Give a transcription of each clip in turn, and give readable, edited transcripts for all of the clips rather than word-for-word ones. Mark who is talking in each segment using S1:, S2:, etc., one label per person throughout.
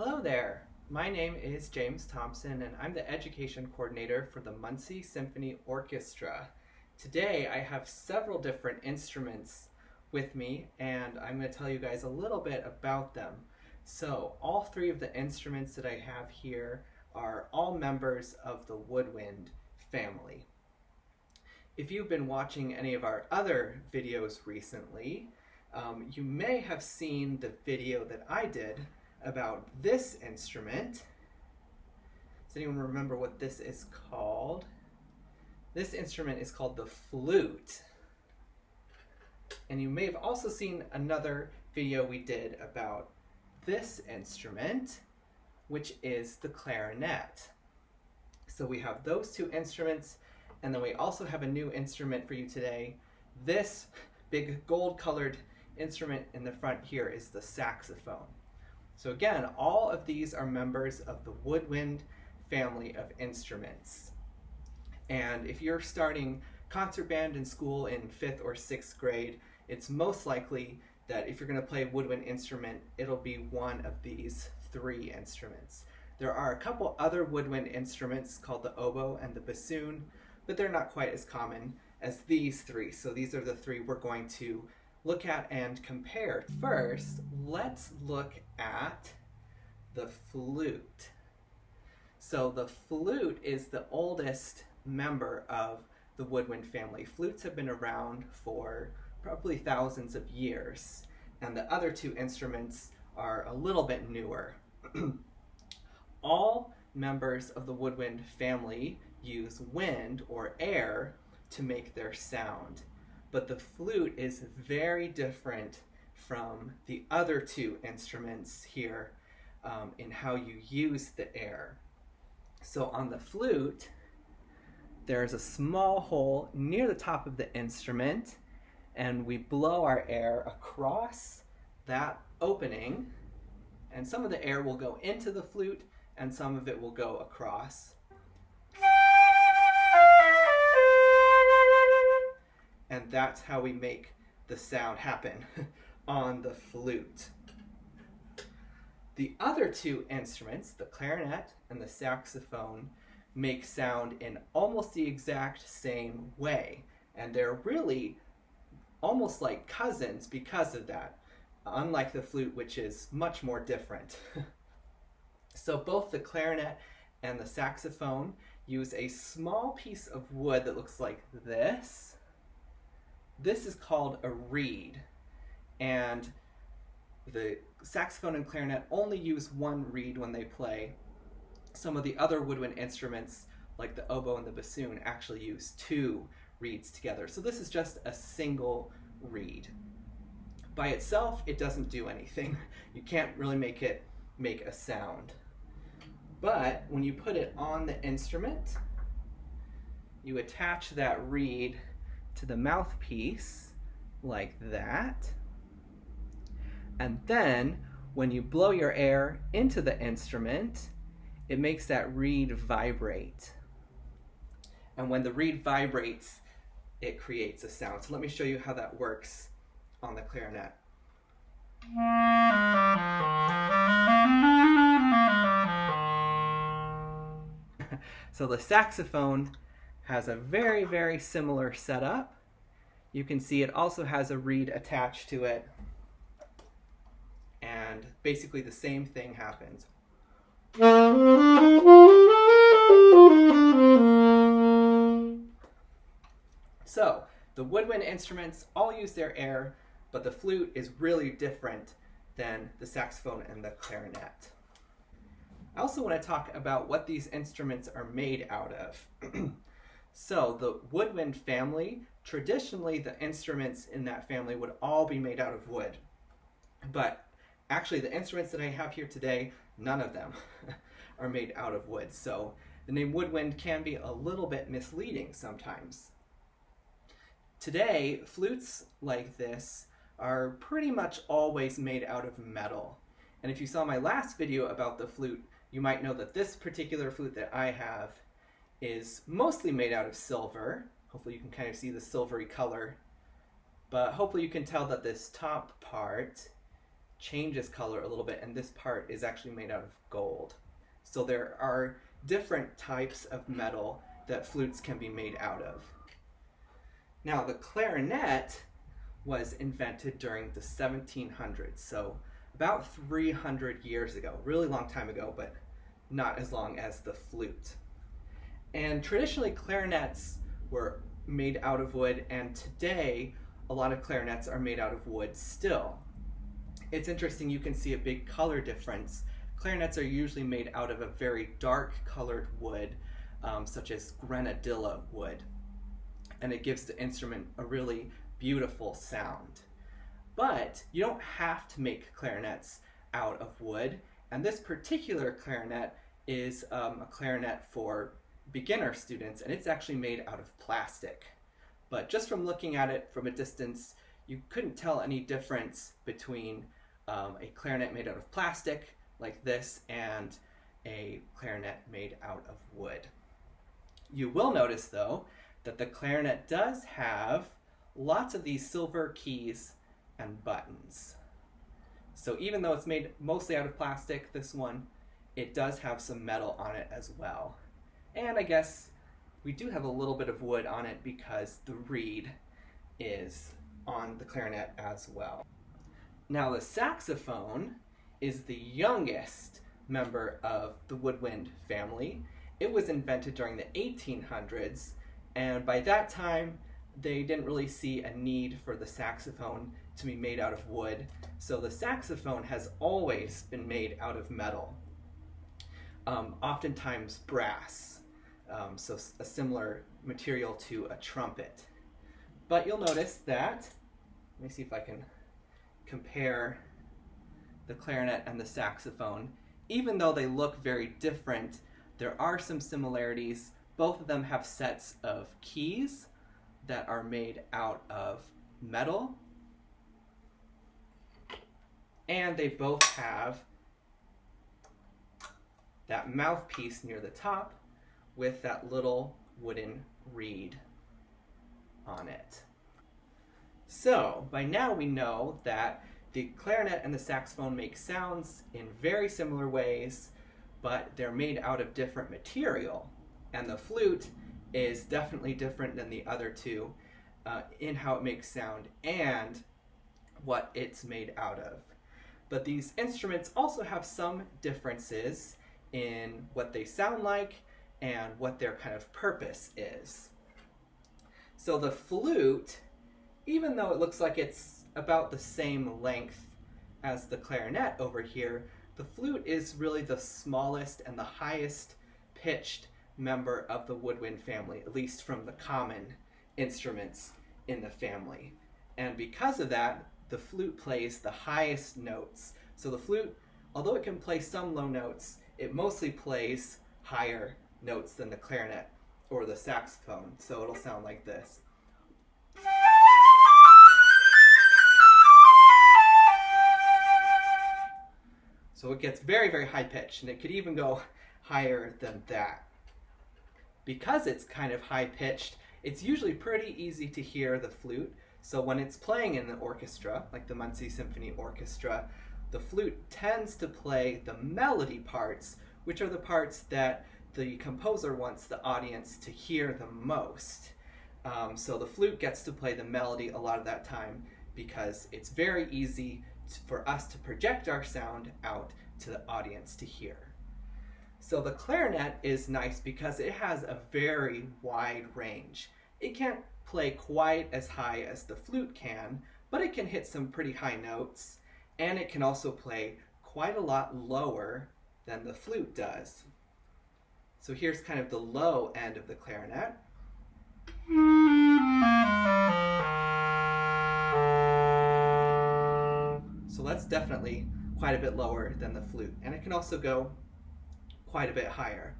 S1: Hello there. My name is James Thompson and I'm the education coordinator for the Muncie Symphony Orchestra. Today I have several different instruments with me and I'm going to tell you guys a little bit about them. So all three of the instruments that I have here are all members of the woodwind family. If you've been watching any of our other videos recently, you may have seen the video that I did about this instrument. Does anyone remember what this is called? This instrument is called the flute. And you may have also seen another video we did about this instrument, which is the clarinet. So we have those two instruments, and then we also have a new instrument for you today. This big gold-colored instrument in the front here is the saxophone. So again, all of these are members of the woodwind family of instruments. And if you're starting concert band in school in 5th or 6th grade, it's most likely that if you're going to play a woodwind instrument, it'll be one of these three instruments. There are a couple other woodwind instruments called the oboe and the bassoon, but they're not quite as common as these three. So these are the three we're going to look at and compare. First, let's look at the flute. So the flute is the oldest member of the woodwind family. Flutes have been around for probably thousands of years, and the other two instruments are a little bit newer. All members of the woodwind family use wind or air to make their sound. But the flute is very different from the other two instruments here in how you use the air. So on the flute, there's a small hole near the top of the instrument, and we blow our air across that opening, and some of the air will go into the flute and some of it will go across. And that's how we make the sound happen on the flute. The other two instruments, the clarinet and the saxophone, make sound in almost the exact same way. And they're really almost like cousins because of that, unlike the flute, which is much more different. So both the clarinet and the saxophone use a small piece of wood that looks like this. This is called a reed, and the saxophone and clarinet only use one reed when they play. Some of the other woodwind instruments, like the oboe and the bassoon, actually use two reeds together. So this is just a single reed. By itself, it doesn't do anything. You can't really make it make a sound. But when you put it on the instrument, you attach that reed to the mouthpiece like that, and then when you blow your air into the instrument, it makes that reed vibrate, and when the reed vibrates, it creates a sound. So let me show you how that works on the clarinet. So the saxophone has a very, very similar setup. You can see it also has a reed attached to it, and basically the same thing happens. So the woodwind instruments all use their air, but the flute is really different than the saxophone and the clarinet. I also want to talk about what these instruments are made out of. So the woodwind family, traditionally the instruments in that family would all be made out of wood. But actually the instruments that I have here today, none of them are made out of wood. So the name woodwind can be a little bit misleading sometimes. Today, flutes like this are pretty much always made out of metal. And if you saw my last video about the flute, you might know that this particular flute that I have is mostly made out of silver. Hopefully you can kind of see the silvery color. But hopefully you can tell that this top part changes color a little bit, and this part is actually made out of gold. So there are different types of metal that flutes can be made out of. Now, the clarinet was invented during the 1700s, so about 300 years ago, really long time ago, but not as long as the flute. And traditionally, clarinets were made out of wood, and today a lot of clarinets are made out of wood still. It's interesting, you can see a big color difference. Clarinets are usually made out of a very dark colored wood, such as grenadilla wood, and it gives the instrument a really beautiful sound. But you don't have to make clarinets out of wood, and this particular clarinet is a clarinet for beginner students, and it's actually made out of plastic. But just from looking at it from a distance, you couldn't tell any difference between a clarinet made out of plastic like this and a clarinet made out of wood. You will notice though that the clarinet does have lots of these silver keys and buttons. So even though it's made mostly out of plastic, this one, it does have some metal on it as well. And I guess we do have a little bit of wood on it because the reed is on the clarinet as well. Now, the saxophone is the youngest member of the woodwind family. It was invented during the 1800s, and by that time they didn't really see a need for the saxophone to be made out of wood, so the saxophone has always been made out of metal, oftentimes brass, so a similar material to a trumpet. But you'll notice that, let me see if I can compare the clarinet and the saxophone. Even though they look very different, there are some similarities. Both of them have sets of keys that are made out of metal, and they both have that mouthpiece near the top with that little wooden reed on it. So by now we know that the clarinet and the saxophone make sounds in very similar ways, but they're made out of different material. And the flute is definitely different than the other two in how it makes sound and what it's made out of. But these instruments also have some differences in what they sound like and what their kind of purpose is. So the flute, even though it looks like it's about the same length as the clarinet over here, the flute is really the smallest and the highest pitched member of the woodwind family, at least from the common instruments in the family. And because of that, the flute plays the highest notes. So the flute, although it can play some low notes, it mostly plays higher notes than the clarinet or the saxophone. So it'll sound like this. So it gets very, very high pitched, and it could even go higher than that. Because it's kind of high pitched, it's usually pretty easy to hear the flute. So when it's playing in the orchestra, like the Muncie Symphony Orchestra, the flute tends to play the melody parts, which are the parts that the composer wants the audience to hear the most. So the flute gets to play the melody a lot of that time because it's very easy for us to project our sound out to the audience to hear. So the clarinet is nice because it has a very wide range. It can't play quite as high as the flute can, but it can hit some pretty high notes, and it can also play quite a lot lower than the flute does. So here's kind of the low end of the clarinet. So that's definitely quite a bit lower than the flute, and it can also go quite a bit higher.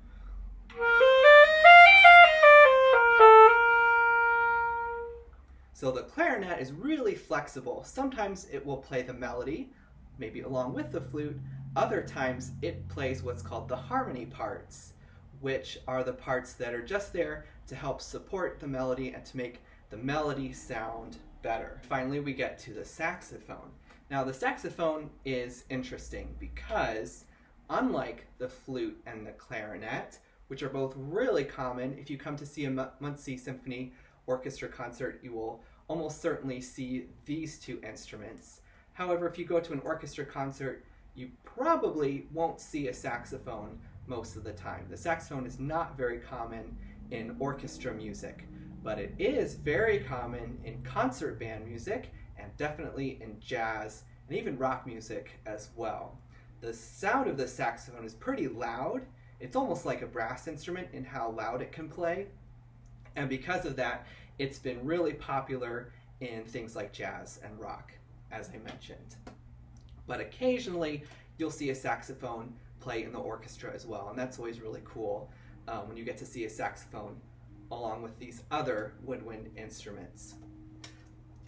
S1: So the clarinet is really flexible. Sometimes it will play the melody, maybe along with the flute. Other times it plays what's called the harmony parts, which are the parts that are just there to help support the melody and to make the melody sound better. Finally, we get to the saxophone. Now the saxophone is interesting because unlike the flute and the clarinet, which are both really common, if you come to see a Muncie Symphony Orchestra concert, you will almost certainly see these two instruments. However, if you go to an orchestra concert, you probably won't see a saxophone most of the time. The saxophone is not very common in orchestra music, but it is very common in concert band music and definitely in jazz and even rock music as well. The sound of the saxophone is pretty loud. It's almost like a brass instrument in how loud it can play. And because of that, it's been really popular in things like jazz and rock, as I mentioned. But occasionally, you'll see a saxophone play in the orchestra as well, and that's always really cool when you get to see a saxophone along with these other woodwind instruments.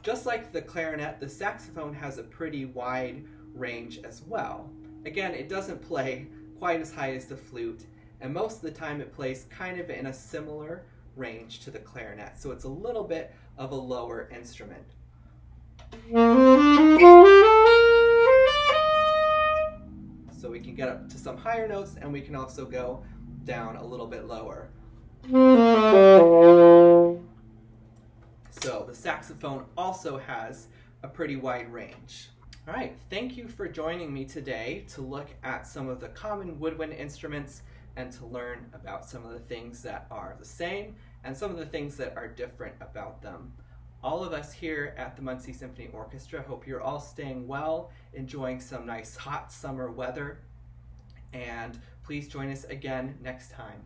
S1: Just like the clarinet, the saxophone has a pretty wide range as well. Again, it doesn't play quite as high as the flute, and most of the time it plays kind of in a similar range to the clarinet, so it's a little bit of a lower instrument. So we can get up to some higher notes, and we can also go down a little bit lower. So the saxophone also has a pretty wide range. All right, thank you for joining me today to look at some of the common woodwind instruments and to learn about some of the things that are the same and some of the things that are different about them. All of us here at the Muncie Symphony Orchestra hope you're all staying well, enjoying some nice hot summer weather, and please join us again next time.